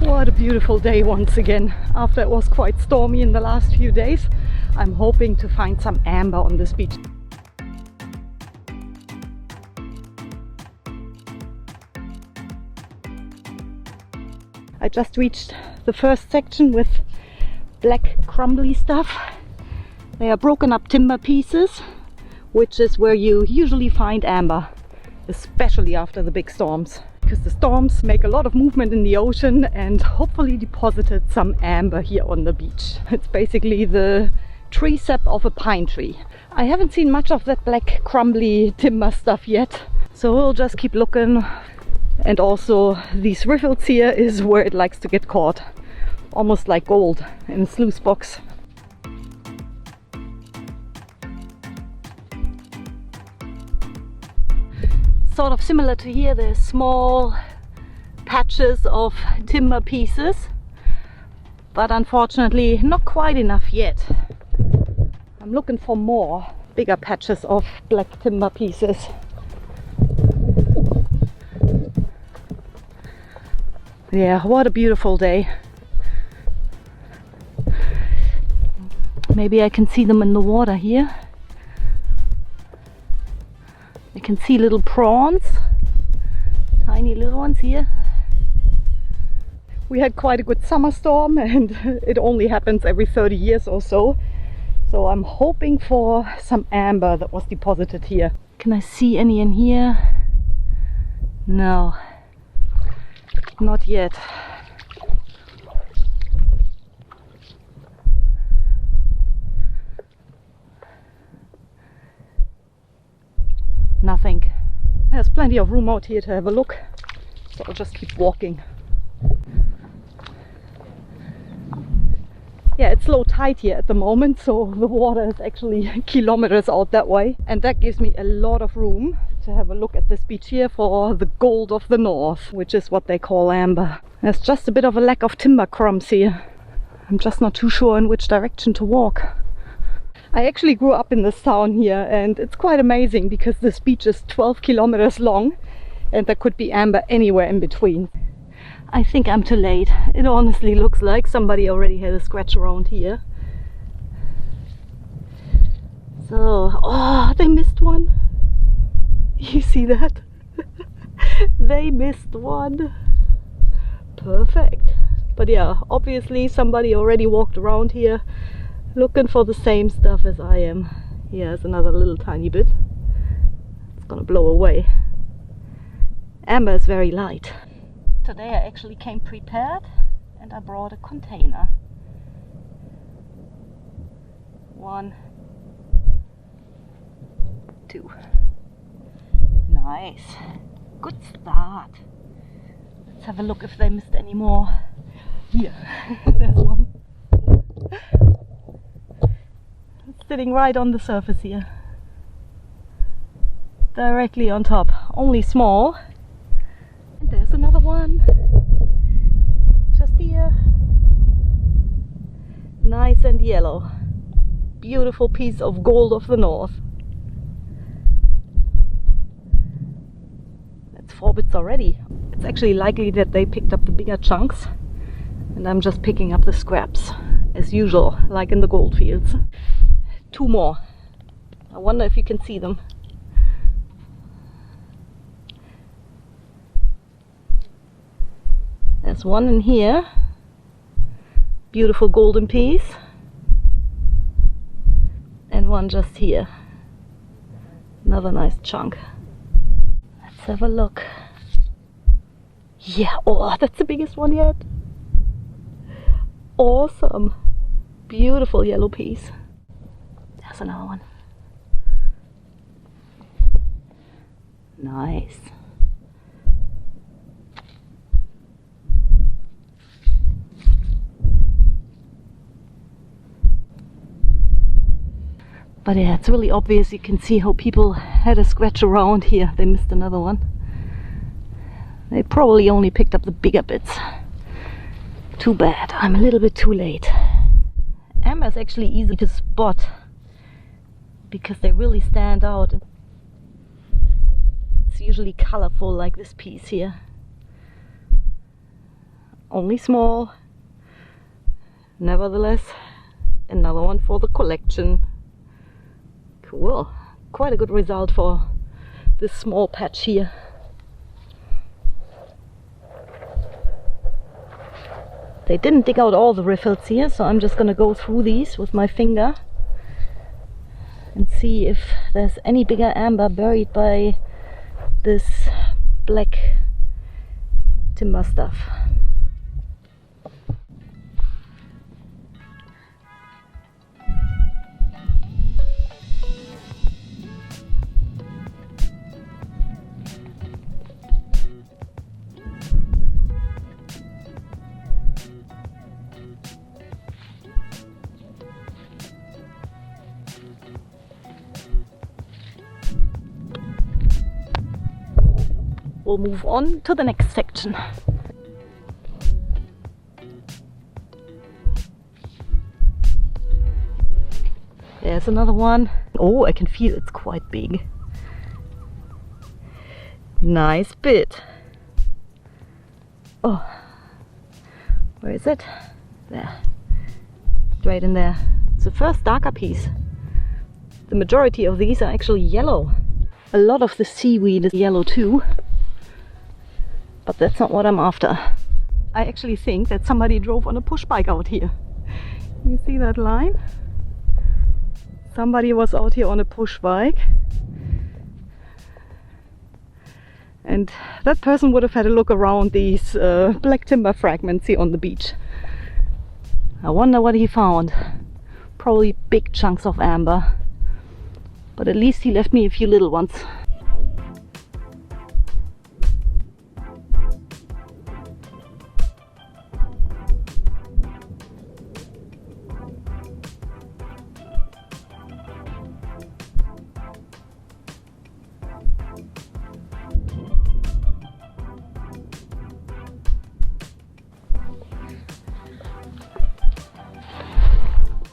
What a beautiful day once again. After it was quite stormy in the last few days, I'm hoping to find some amber on this beach. I just reached the first section with black crumbly stuff. They are broken up timber pieces, which is where you usually find amber, especially after the big storms. Because the storms make a lot of movement in the ocean and hopefully deposited some amber here on the beach. It's basically the tree sap of a pine tree. I haven't seen much of that black crumbly timber stuff yet, so we'll just keep looking. And also these riffles here is where it likes to get caught, almost like gold in a sluice box. Sort of similar to here, there's small patches of timber pieces, but unfortunately not quite enough yet. I'm looking for more bigger patches of black timber pieces. Yeah, what a beautiful day. Maybe I can see them in the water here. I can see little prawns, tiny little ones here. We had quite a good summer storm and it only happens every 30 years or so. So I'm hoping for some amber that was deposited here. Can I see any in here? No, not yet. Nothing. There's plenty of room out here to have a look, so I'll just keep walking. Yeah, it's low tide here at the moment, so the water is actually kilometers out that way, and that gives me a lot of room to have a look at this beach here for the gold of the north, which is what they call amber. There's just a bit of a lack of timber crumbs here. I'm just not too sure in which direction to walk. I actually grew up in this town here, and it's quite amazing because this beach is 12 kilometers long and there could be amber anywhere in between. I think I'm too late. It honestly looks like somebody already had a scratch around here. So, oh, they missed one. You see that? They missed one. Perfect. But yeah, obviously somebody already walked around here looking for the same stuff as I am. Here's another little tiny bit. It's gonna blow away. Amber is very light. Today I actually came prepared and I brought a container. 1, 2. Nice. Good start. Let's have a look if they missed any more. Here, there's one. Sitting right on the surface here, directly on top, only small. And there's another one, just here, nice and yellow, beautiful piece of gold of the north. That's 4 bits already. It's actually likely that they picked up the bigger chunks and I'm just picking up the scraps, as usual, like in the gold fields. 2 more. I wonder if you can see them. There's one in here. Beautiful golden piece. And one just here. Another nice chunk. Let's have a look. Yeah, oh, that's the biggest one yet. Awesome. Beautiful yellow piece. There's another one. Nice. But yeah, it's really obvious. You can see how people had a scratch around here. They missed another one. They probably only picked up the bigger bits. Too bad. I'm a little bit too late. Amber is actually easy to spot because they really stand out. It's usually colorful like this piece here. only small. Nevertheless, another one for the collection. Cool. Quite a good result for this small patch here. They didn't dig out all the riffles here, so I'm just gonna go through these with my finger and see if there's any bigger amber buried by this black timber stuff. We'll move on to the next section. There's another one. Oh, I can feel it's quite big. Nice bit. Oh, where is it? There. Right in there. It's the first darker piece. The majority of these are actually yellow. A lot of the seaweed is yellow too. But that's not what I'm after. I actually think that somebody drove on a push bike out here. You see that line? Somebody was out here on a push bike. And that person would have had a look around these black timber fragments here on the beach. I wonder what he found. Probably big chunks of amber. But at least he left me a few little ones.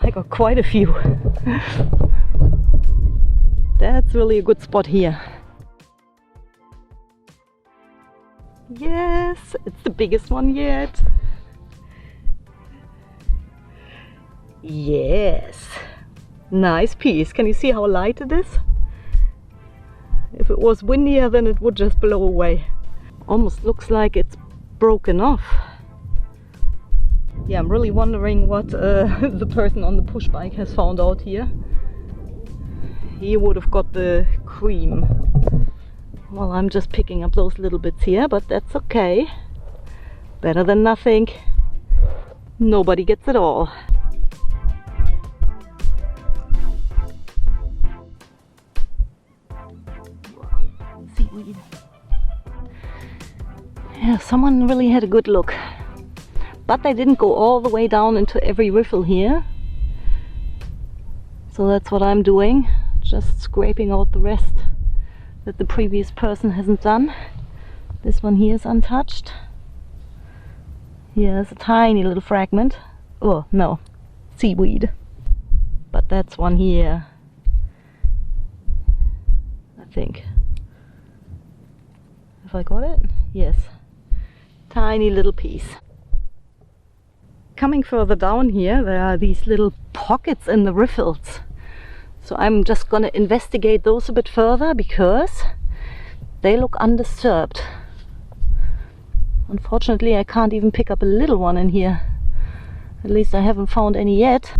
I got quite a few. That's really a good spot here. Yes, it's the biggest one yet. Yes, nice piece. Can you see how light it is? If it was windier, then it would just blow away. Almost looks like it's broken off. Yeah, I'm really wondering what the person on the push bike has found out here. He would have got the cream. Well, I'm just picking up those little bits here, but that's okay. Better than nothing. Nobody gets it all. Seaweed. Yeah, someone really had a good look. But they didn't go all the way down into every riffle here. So that's what I'm doing. Just scraping out the rest that the previous person hasn't done. This one here is untouched. Here's a tiny little fragment. Oh no, seaweed. But that's one here, I think. Have I got it? Yes. Tiny little piece. Coming further down here, there are these little pockets in the riffles. So I'm just going to investigate those a bit further because they look undisturbed. Unfortunately, I can't even pick up a little one in here. At least I haven't found any yet,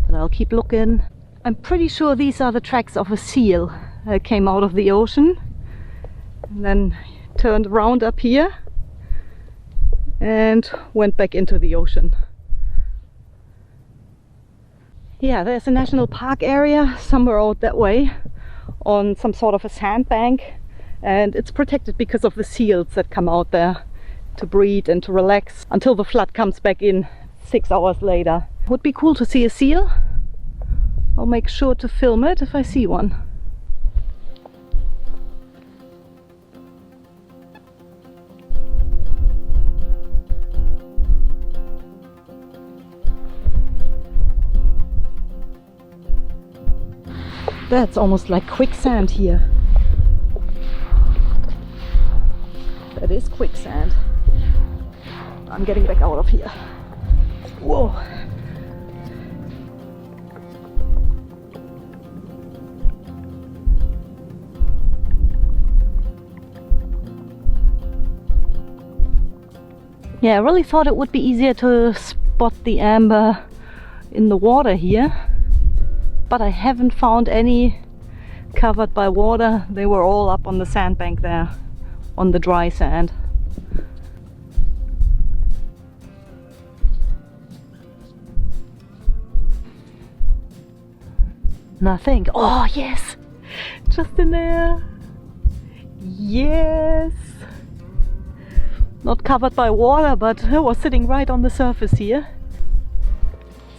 but I'll keep looking. I'm pretty sure these are the tracks of a seal that came out of the ocean and then turned around up here and went back into the ocean. Yeah, there's a national park area somewhere out that way on some sort of a sandbank, and it's protected because of the seals that come out there to breed and to relax until the flood comes back in 6 hours later. Would be cool to see a seal. I'll make sure to film it if I see one. That's almost like quicksand here. That is quicksand. I'm getting back out of here. Whoa. Yeah, I really thought it would be easier to spot the amber in the water here, but I haven't found any covered by water. They were all up on the sandbank there, on the dry sand. Nothing. Oh yes, just in there. Yes, not covered by water, but it was sitting right on the surface here.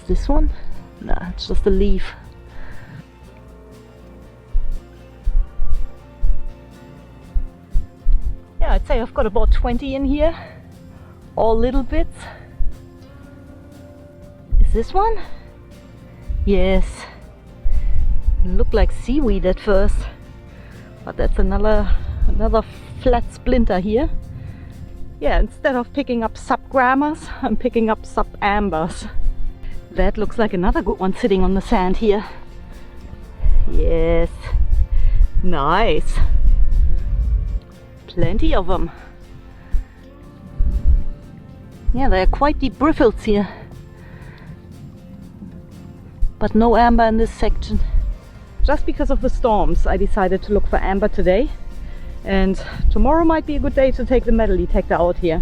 Is this one? Nah, it's just a leaf. Yeah, I'd say I've got about 20 in here, all little bits. Is this one? Yes. Looked like seaweed at first, but that's another flat splinter here. Yeah, instead of picking up subgrammars, I'm picking up subambers. That looks like another good one sitting on the sand here. Yes, nice. Plenty of them. Yeah, they're quite deep bristles here, but no amber in this section. Just because of the storms, I decided to look for amber today, and tomorrow might be a good day to take the metal detector out here.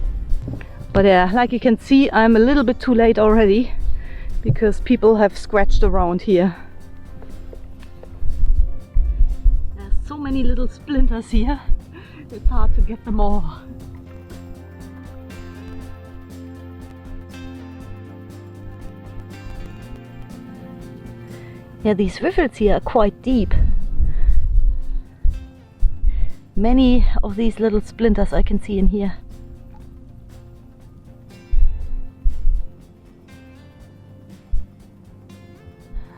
But yeah, like you can see, I'm a little bit too late already because people have scratched around here. There's so many little splinters here, it's hard to get them all. Yeah, these rivers here are quite deep. Many of these little splinters I can see in here.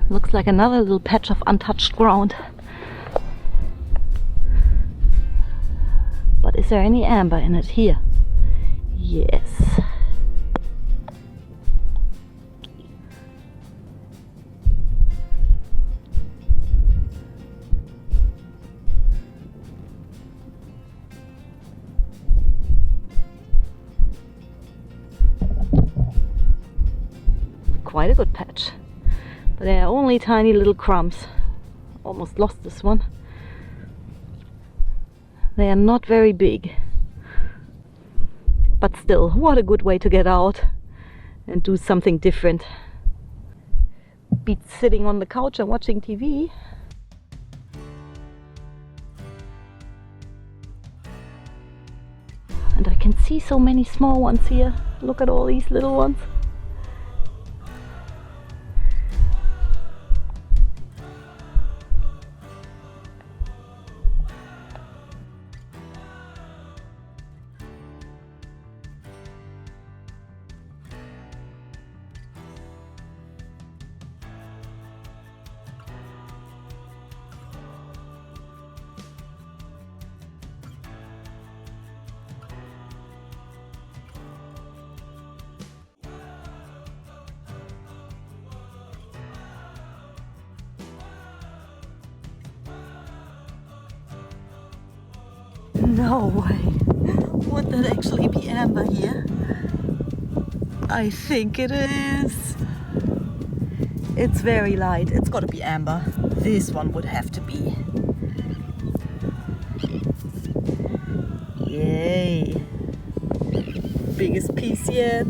Looks like another little patch of untouched ground. But is there any amber in it here? Yes. Quite a good patch, but they are only tiny little crumbs. Almost lost this one. They are not very big, but still, what a good way to get out and do something different. Beats sitting on the couch and watching TV. And I can see so many small ones here. Look at all these little ones. No way. Would that actually be amber here? I think it is. It's very light. It's got to be amber. This one would have to be. Yay. Biggest piece yet.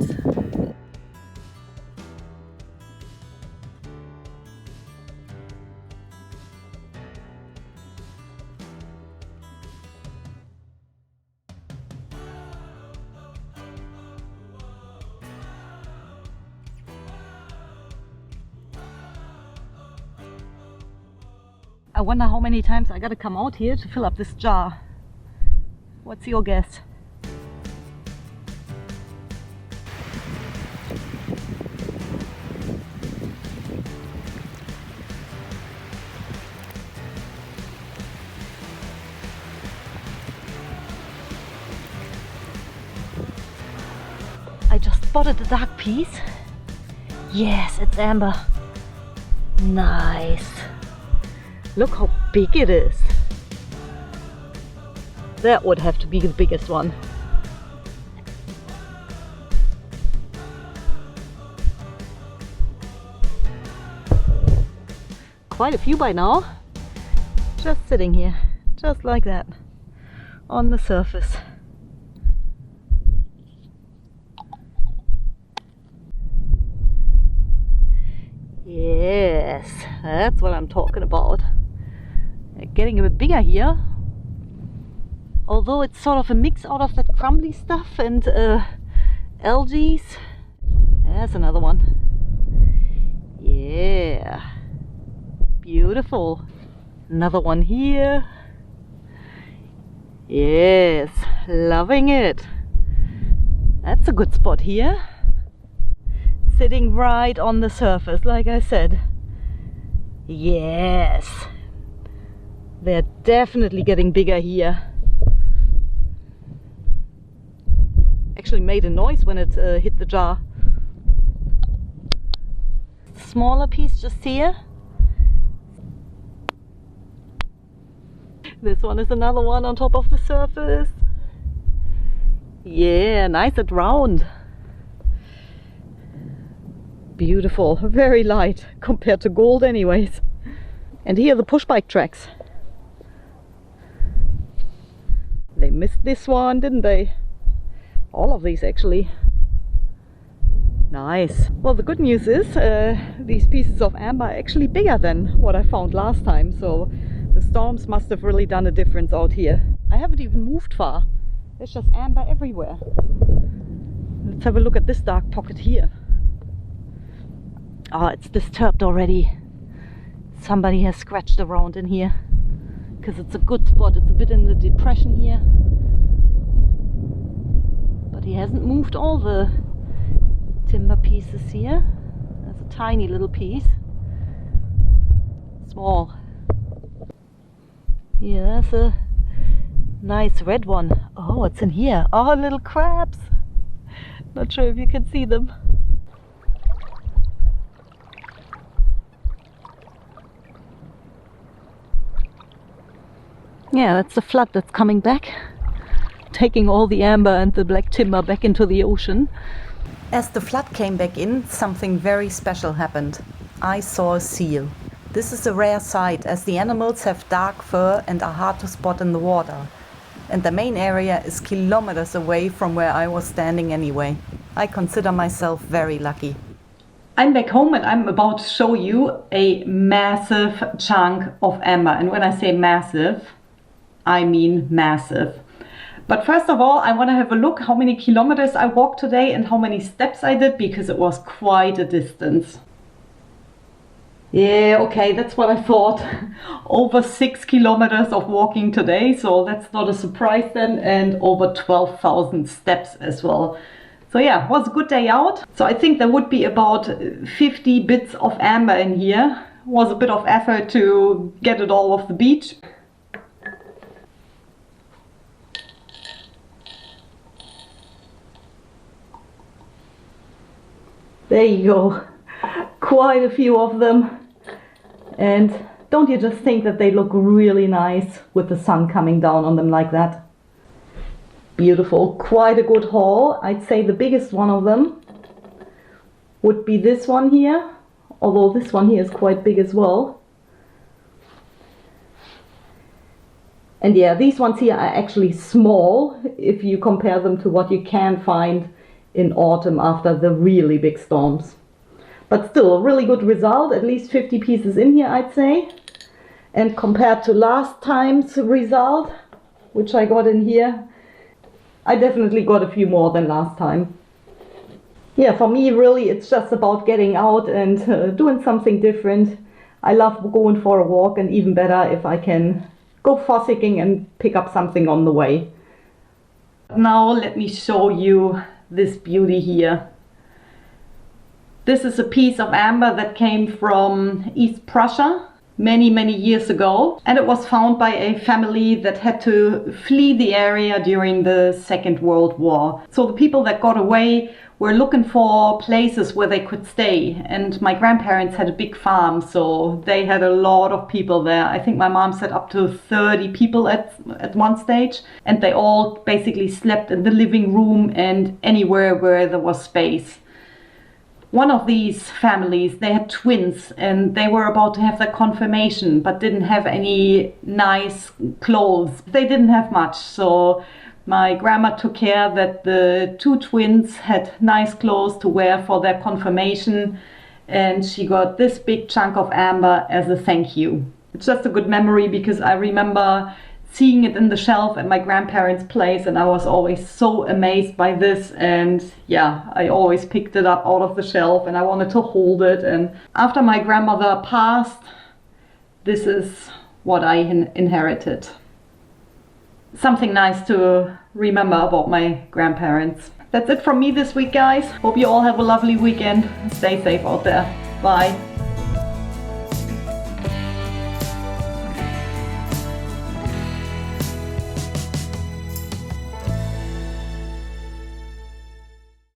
I wonder how many times I gotta come out here to fill up this jar. What's your guess? I just spotted a dark piece. Yes, it's amber. Nice. Look how big it is. That would have to be the biggest one. Quite a few by now. Just sitting here, just like that, on the surface. Yes, that's what I'm talking about. They're getting a bit bigger here. Although it's sort of a mix out of that crumbly stuff and algae. There's another one. Yeah. Beautiful. Another one here. Yes, loving it. That's a good spot here. Sitting right on the surface, like I said. Yes. They're definitely getting bigger here. Actually made a noise when it hit the jar. Smaller piece just here. This one is another one on top of the surface. Yeah, nice and round. Beautiful, very light compared to gold anyways. And here are the push bike tracks. They missed this one, didn't they? All of these actually. Nice. Well, the good news is these pieces of amber are actually bigger than what I found last time, so the storms must have really done a difference out here. I haven't even moved far. There's just amber everywhere. Let's have a look at this dark pocket here. Oh, it's disturbed already. Somebody has scratched around in here. Because it's a good spot. It's a bit in the depression here. But he hasn't moved all the timber pieces here. There's a tiny little piece. Small. Here, there's a nice red one. Oh, it's in here. Oh, little crabs. Not sure if you can see them. Yeah, that's the flood that's coming back, taking all the amber and the black timber back into the ocean. As the flood came back in, something very special happened. I saw a seal. This is a rare sight, as the animals have dark fur and are hard to spot in the water. And the main area is kilometers away from where I was standing anyway. I consider myself very lucky. I'm back home and I'm about to show you a massive chunk of amber. And when I say massive, I mean massive. But first of all, I want to have a look how many kilometers I walked today and how many steps I did, because it was quite a distance. Yeah, okay, that's what I thought. Over 6 kilometers of walking today, so that's not a surprise then, and over 12,000 steps as well. So yeah, it was a good day out. So I think there would be about 50 bits of amber in here. It was a bit of effort to get it all off the beach. There you go, quite a few of them. And don't you just think that they look really nice with the sun coming down on them like that? Beautiful, quite a good haul. I'd say the biggest one of them would be this one here, although this one here is quite big as well. And yeah, these ones here are actually small if you compare them to what you can find in autumn after the really big storms. But still a really good result, at least 50 pieces in here I'd say. And compared to last time's result, which I got in here, I definitely got a few more than last time. Yeah, for me really it's just about getting out and doing something different. I love going for a walk, and even better if I can go fossicking and pick up something on the way. Now let me show you this beauty here. This is a piece of amber that came from East Prussia. many years ago, and it was found by a family that had to flee the area during the Second World War. So the people that got away were looking for places where they could stay, and my grandparents had a big farm, so they had a lot of people there. I think my mom said up to 30 people at one stage, and they all basically slept in the living room and anywhere where there was space. One of these families, they had twins, and they were about to have their confirmation but didn't have any nice clothes. They didn't have much, so my grandma took care that the two twins had nice clothes to wear for their confirmation, and she got this big chunk of amber as a thank you. It's just a good memory because I remember seeing it in the shelf at my grandparents' place, and I was always so amazed by this, and yeah, I always picked it up out of the shelf and I wanted to hold it. And after my grandmother passed, this is what I inherited. Something nice to remember about my grandparents. That's it from me this week, guys. Hope you all have a lovely weekend. Stay safe out there. Bye.